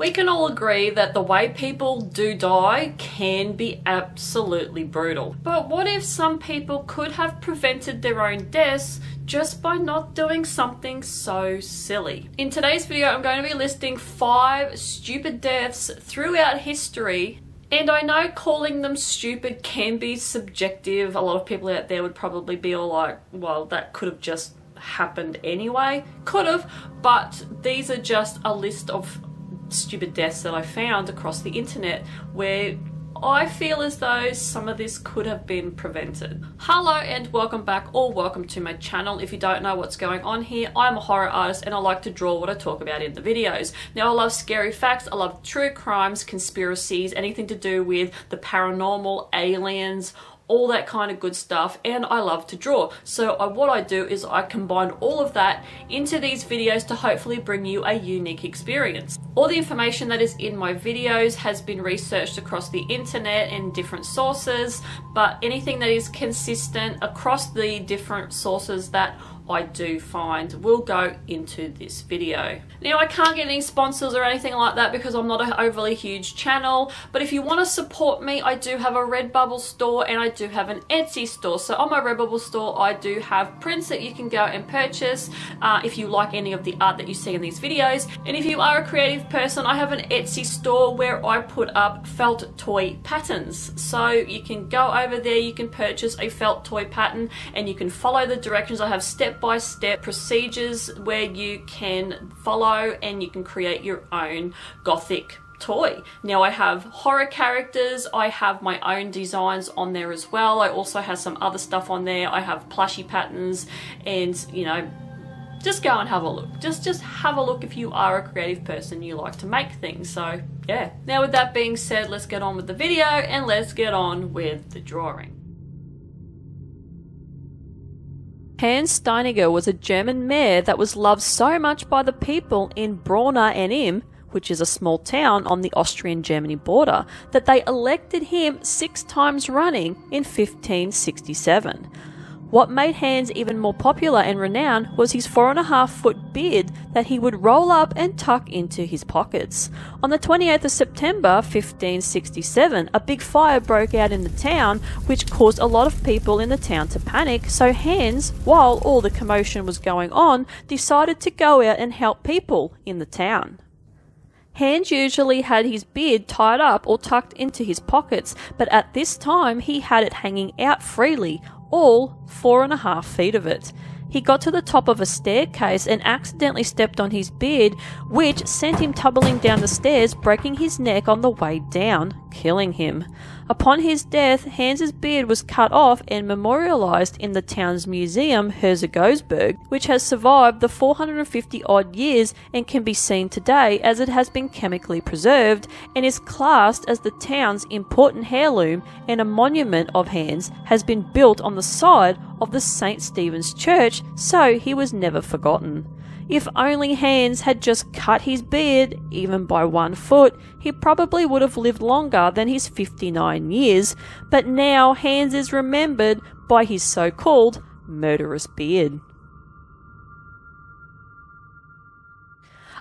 We can all agree that the way people do die can be absolutely brutal. But what if some people could have prevented their own deaths just by not doing something so silly? In today's video, I'm going to be listing 5 stupid deaths throughout history. And I know calling them stupid can be subjective. A lot of people out there would probably be all like, well, that could have just happened anyway. Could have, but these are just a list of stupid deaths that I found across the internet where I feel as though some of this could have been prevented. Hello and welcome back, or welcome to my channel. If you don't know what's going on here, I'm a horror artist and I like to draw what I talk about in the videos. Now, I love scary facts, I love true crimes, conspiracies, anything to do with the paranormal, aliens, all that kind of good stuff, and I love to draw. So what I do is I combine all of that into these videos to hopefully bring you a unique experience. All the information that is in my videos has been researched across the internet and different sources, but anything that is consistent across the different sources that I do find will go into this video. Now, I can't get any sponsors or anything like that because I'm not an overly huge channel, but if you want to support me, I do have a Redbubble store and I do have an Etsy store. So on my Redbubble store, I do have prints that you can go and purchase if you like any of the art that you see in these videos. And if you are a creative person, I have an Etsy store where I put up felt toy patterns. So you can go over there, you can purchase a felt toy pattern and you can follow the directions. I have step-by-step procedures where you can follow and you can create your own gothic toy. Now, I have horror characters, I have my own designs on there as well. I also have some other stuff on there. I have plushie patterns, and you know, just go and have a look. Just have a look if you are a creative person, you like to make things. So yeah. Now, with that being said, let's get on with the video and let's get on with the drawing. Hans Steininger was a German mayor that was loved so much by the people in Braunau an Inn, which is a small town on the Austrian-Germany border, that they elected him 6 times running in 1567. What made Hans even more popular and renowned was his 4.5-foot beard that he would roll up and tuck into his pockets. On the 28th of September 1567, a big fire broke out in the town, which caused a lot of people in the town to panic, so Hans, while all the commotion was going on, decided to go out and help people in the town. Hans usually had his beard tied up or tucked into his pockets, but at this time he had it hanging out freely, all 4.5 feet of it. He got to the top of a staircase and accidentally stepped on his beard, which sent him tumbling down the stairs, breaking his neck on the way down, killing him. Upon his death, Hans's beard was cut off and memorialized in the town's museum, Herzogosburg, which has survived the 450-odd years and can be seen today as it has been chemically preserved and is classed as the town's important heirloom, and a monument of Hans has been built on the side of the St. Stephen's Church, so he was never forgotten. If only Hans had just cut his beard, even by 1 foot, he probably would have lived longer than his 59 years, but now Hans is remembered by his so-called murderous beard.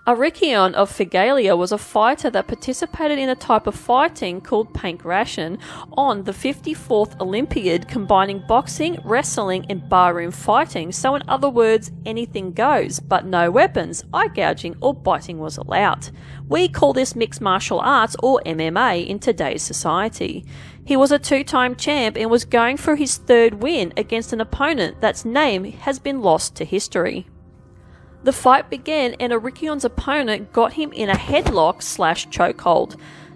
Arrhichion of Figalia was a fighter that participated in a type of fighting called Pankration on the 54th Olympiad, combining boxing, wrestling and barroom fighting. So in other words, anything goes, but no weapons, eye gouging or biting was allowed. We call this mixed martial arts, or MMA, in today's society. He was a 2-time champ and was going for his 3rd win against an opponent that's name has been lost to history. The fight began and Arrhichion's opponent got him in a headlock/chokehold.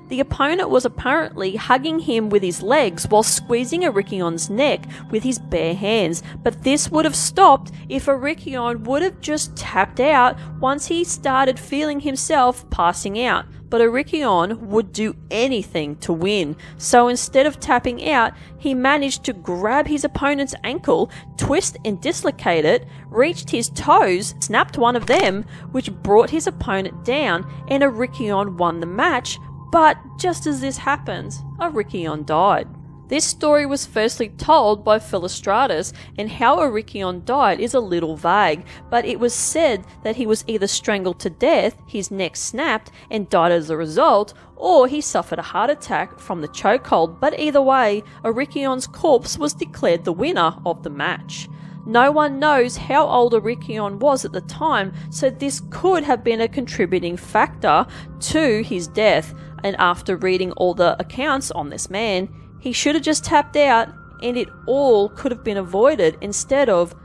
The opponent was apparently hugging him with his legs while squeezing Arrhichion's neck with his bare hands, but this would have stopped if Arrhichion would have just tapped out once he started feeling himself passing out. But Arrhichion would do anything to win, so instead of tapping out, he managed to grab his opponent's ankle, twist and dislocate it, reached his toes, snapped one of them, which brought his opponent down, and Arrhichion won the match. But just as this happened, Arrhichion died. This story was firstly told by Philostratus, and how Arrhichion died is a little vague, but it was said that he was either strangled to death, his neck snapped and died as a result, or he suffered a heart attack from the chokehold, but either way, Arrhichion's corpse was declared the winner of the match. No one knows how old Arrhichion was at the time, so this could have been a contributing factor to his death, and after reading all the accounts on this man, he should have just tapped out and it all could have been avoided instead of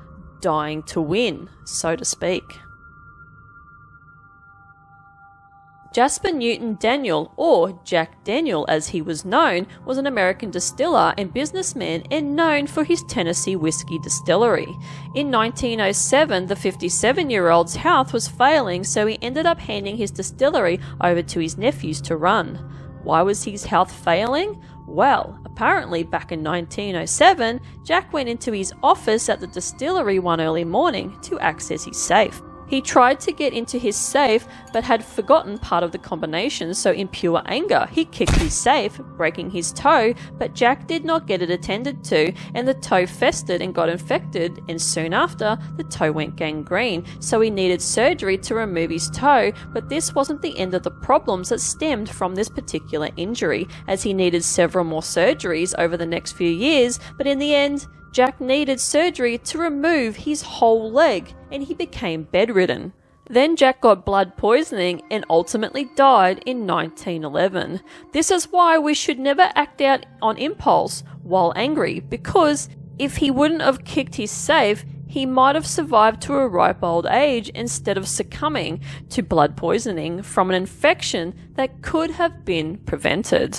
dying to win, so to speak. Jasper Newton Daniel, or Jack Daniel as he was known, was an American distiller and businessman and known for his Tennessee whiskey distillery. In 1907, the 57-year-old's health was failing, so he ended up handing his distillery over to his nephews to run. Why was his health failing? Well, apparently back in 1907, Jack went into his office at the distillery one early morning to access his safe. He tried to get into his safe but had forgotten part of the combination, so in pure anger he kicked his safe, breaking his toe, but Jack did not get it attended to and the toe festered and got infected, and soon after the toe went gangrene, so he needed surgery to remove his toe, but this wasn't the end of the problems that stemmed from this particular injury, as he needed several more surgeries over the next few years, but in the end Jack needed surgery to remove his whole leg, and he became bedridden. Then Jack got blood poisoning and ultimately died in 1911. This is why we should never act out on impulse while angry, because if he wouldn't have kicked his safe, he might have survived to a ripe old age instead of succumbing to blood poisoning from an infection that could have been prevented.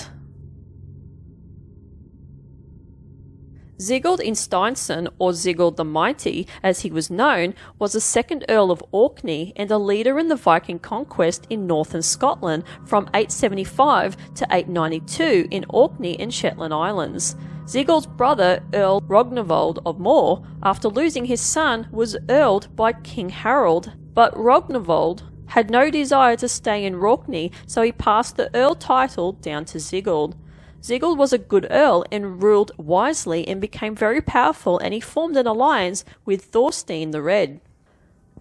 Sigurd Eysteinsson, or Sigurd the Mighty as he was known, was the second Earl of Orkney and a leader in the Viking conquest in northern Scotland from 875 to 892 in Orkney and Shetland Islands. Sigurd's brother, Earl Rognvald of More, after losing his son, was earled by King Harold, but Rognvald had no desire to stay in Orkney, so he passed the Earl title down to Sigurd. Sigurd was a good earl and ruled wisely and became very powerful, and he formed an alliance with Thorstein the Red.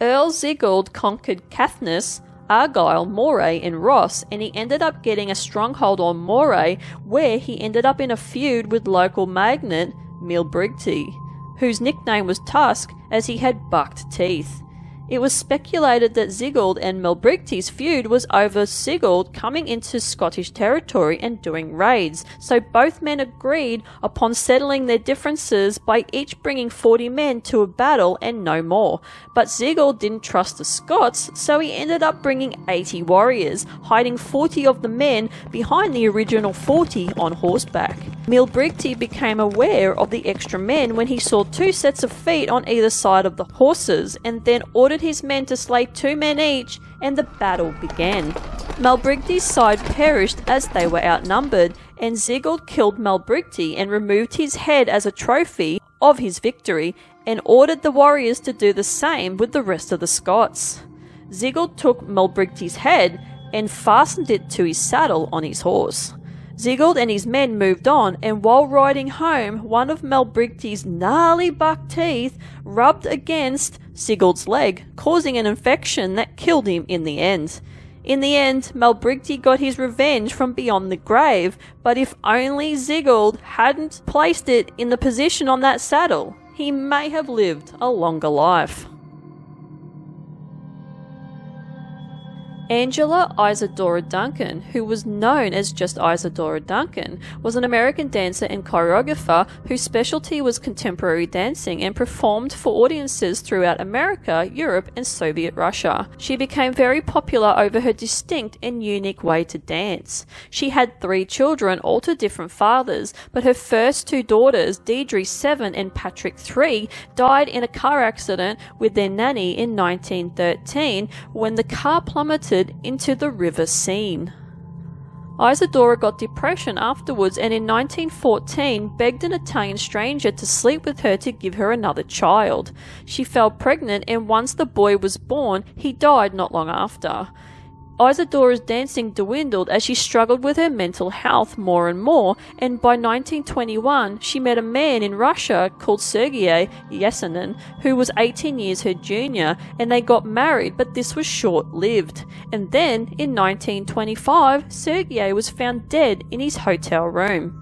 Earl Sigurd conquered Caithness, Argyll, Moray and Ross, and he ended up getting a stronghold on Moray, where he ended up in a feud with local magnate Milbrigti, whose nickname was Tusk as he had bucked teeth. It was speculated that Sigurd and Milbrigti's feud was over Sigurd coming into Scottish territory and doing raids, so both men agreed upon settling their differences by each bringing 40 men to a battle and no more. But Sigurd didn't trust the Scots, so he ended up bringing 80 warriors, hiding 40 of the men behind the original 40 on horseback. Milbrigti became aware of the extra men when he saw 2 sets of feet on either side of the horses, and then ordered his men to slay 2 men each, and the battle began. Milbrigti's side perished as they were outnumbered, and Sigurd killed Milbrigti and removed his head as a trophy of his victory, and ordered the warriors to do the same with the rest of the Scots. Sigurd took Milbrigti's head and fastened it to his saddle on his horse. Sigurd and his men moved on, and while riding home, one of Milbrigti's gnarly buck teeth rubbed against Sigurd's leg, causing an infection that killed him in the end. In the end, Milbrigti got his revenge from beyond the grave, but if only Sigurd hadn't placed it in the position on that saddle, he may have lived a longer life. Angela Isadora Duncan, who was known as just Isadora Duncan, was an American dancer and choreographer whose specialty was contemporary dancing and performed for audiences throughout America, Europe and Soviet Russia. She became very popular over her distinct and unique way to dance. She had 3 children, all to different fathers, but her first 2 daughters, Deidre 7 and Patrick 3, died in a car accident with their nanny in 1913 when the car plummeted into the river Seine. Isadora got depression afterwards, and in 1914 begged an Italian stranger to sleep with her to give her another child. She fell pregnant, and once the boy was born, he died not long after. Isadora's dancing dwindled as she struggled with her mental health more and more, and by 1921 she met a man in Russia called Sigurd Eysteinsson, who was 18 years her junior, and they got married, but this was short-lived. And then, in 1925, Sigurd was found dead in his hotel room.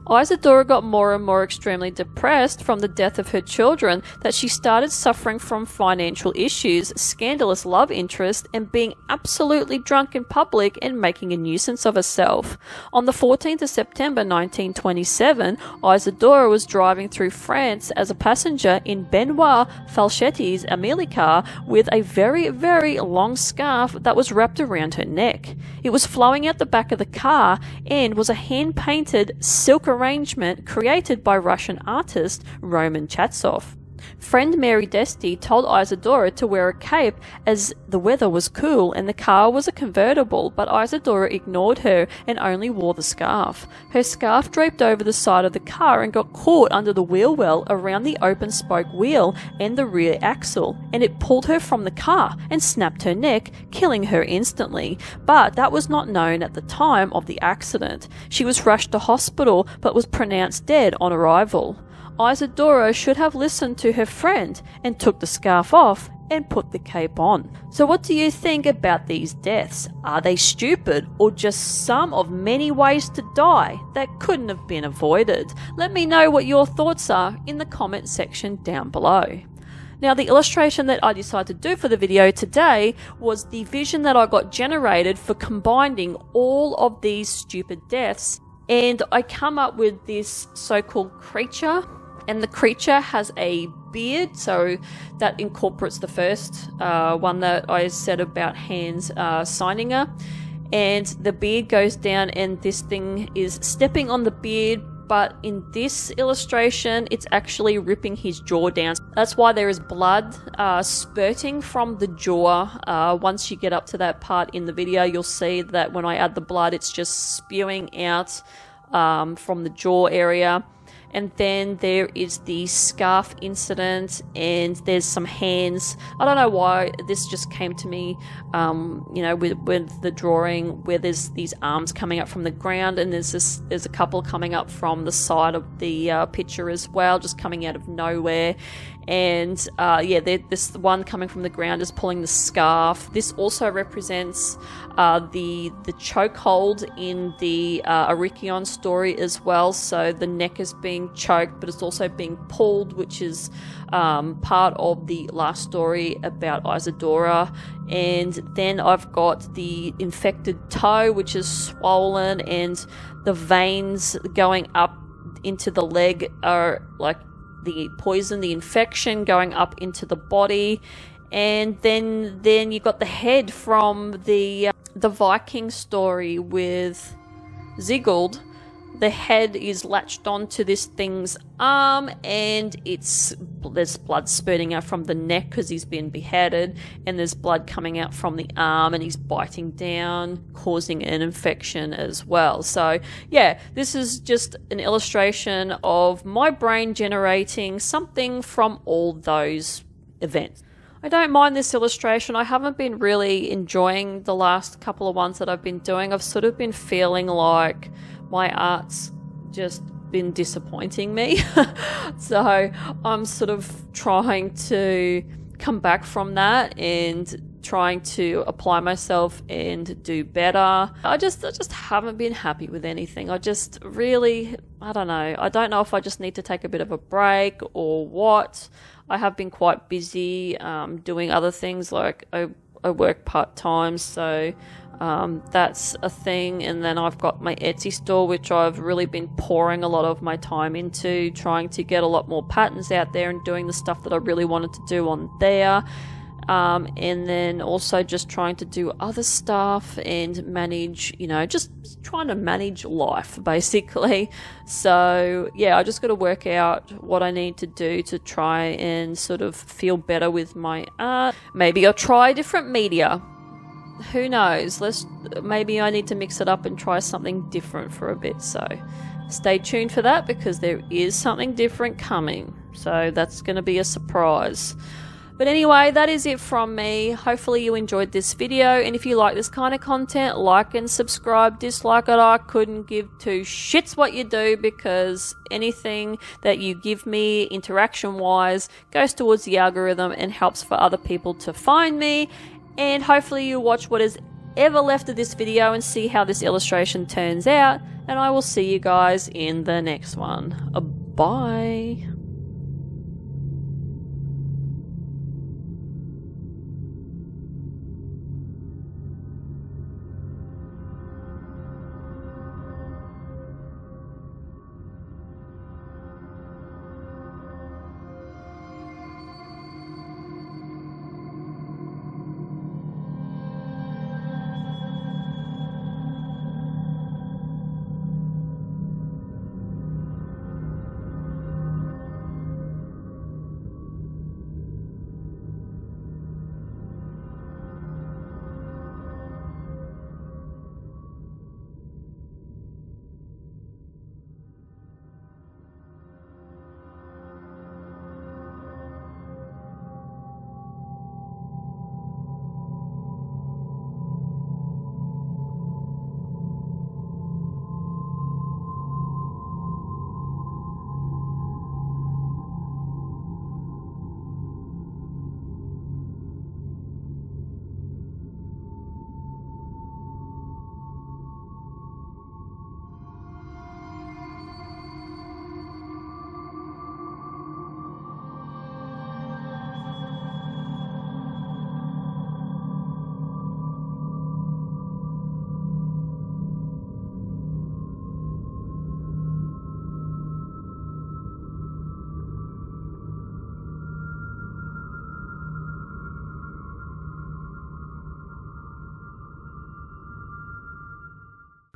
Isadora got more and more extremely depressed from the death of her children that she started suffering from financial issues, scandalous love interest, and being absolutely drunk in public and making a nuisance of herself. On the 14th of September 1927, Isadora was driving through France as a passenger in Benoit Falchetti's Amelie car with a very, very long scarf that was wrapped around her neck. It was flowing out the back of the car and was a hand-painted silk arrangement created by Russian artist Roman Chatsov. Friend Mary Desty told Isadora to wear a cape as the weather was cool and the car was a convertible, but Isadora ignored her and only wore the scarf. Her scarf draped over the side of the car and got caught under the wheel well around the open spoke wheel and the rear axle, and it pulled her from the car and snapped her neck, killing her instantly. But that was not known at the time of the accident. She was rushed to hospital but was pronounced dead on arrival. Isadora should have listened to her friend and took the scarf off and put the cape on. So what do you think about these deaths? Are they stupid or just some of many ways to die that couldn't have been avoided? Let me know what your thoughts are in the comment section down below. Now, the illustration that I decided to do for the video today was the vision that I got generated for combining all of these stupid deaths, and I come up with this so-called creature. And the creature has a beard, so that incorporates the first one that I said about Hans Steininger. And the beard goes down and this thing is stepping on the beard, but in this illustration it's actually ripping his jaw down. That's why there is blood spurting from the jaw. Once you get up to that part in the video, you'll see that when I add the blood it's just spewing out from the jaw area. And then there is the scarf incident, and there's some hands. I don't know why this just came to me, you know, with the drawing where there's these arms coming up from the ground, and there's a couple coming up from the side of the picture as well, just coming out of nowhere. And yeah, this one coming from the ground is pulling the scarf. This also represents the chokehold in the Arrhichion story as well. So the neck is being choked, but it's also being pulled, which is part of the last story about Isadora. And then I've got the infected toe, which is swollen, and the veins going up into the leg are like the poison, the infection going up into the body. And then you got the head from the Viking story with Sigurd. The head is latched onto this thing's arm, and there's blood spurting out from the neck because he's been beheaded, and there's blood coming out from the arm, and he's biting down, causing an infection as well. So yeah, this is just an illustration of my brain generating something from all those events. I don't mind this illustration. I haven't been really enjoying the last couple of ones that I've been doing. I've sort of been feeling like my art's just been disappointing me. So I'm sort of trying to come back from that and trying to apply myself and do better. I just haven't been happy with anything. I just really, I don't know. I don't know if I just need to take a bit of a break or what. I have been quite busy doing other things, like I work part-time, so that's a thing. And then I've got my Etsy store, which I've really been pouring a lot of my time into, trying to get a lot more patterns out there and doing the stuff that I really wanted to do on there. And then also just trying to do other stuff and manage, you know, just trying to manage life basically. So yeah, I just got to work out what I need to do to try and sort of feel better with my art. Maybe I'll try different media. Who knows? Maybe I need to mix it up and try something different for a bit. So stay tuned for that, because there is something different coming. So that's going to be a surprise. But anyway, that is it from me. Hopefully you enjoyed this video, and if you like this kind of content, like and subscribe. Dislike it, I couldn't give two shits what you do, because anything that you give me interaction wise goes towards the algorithm and helps for other people to find me. And hopefully you watch what is ever left of this video and see how this illustration turns out, and I will see you guys in the next one. Bye.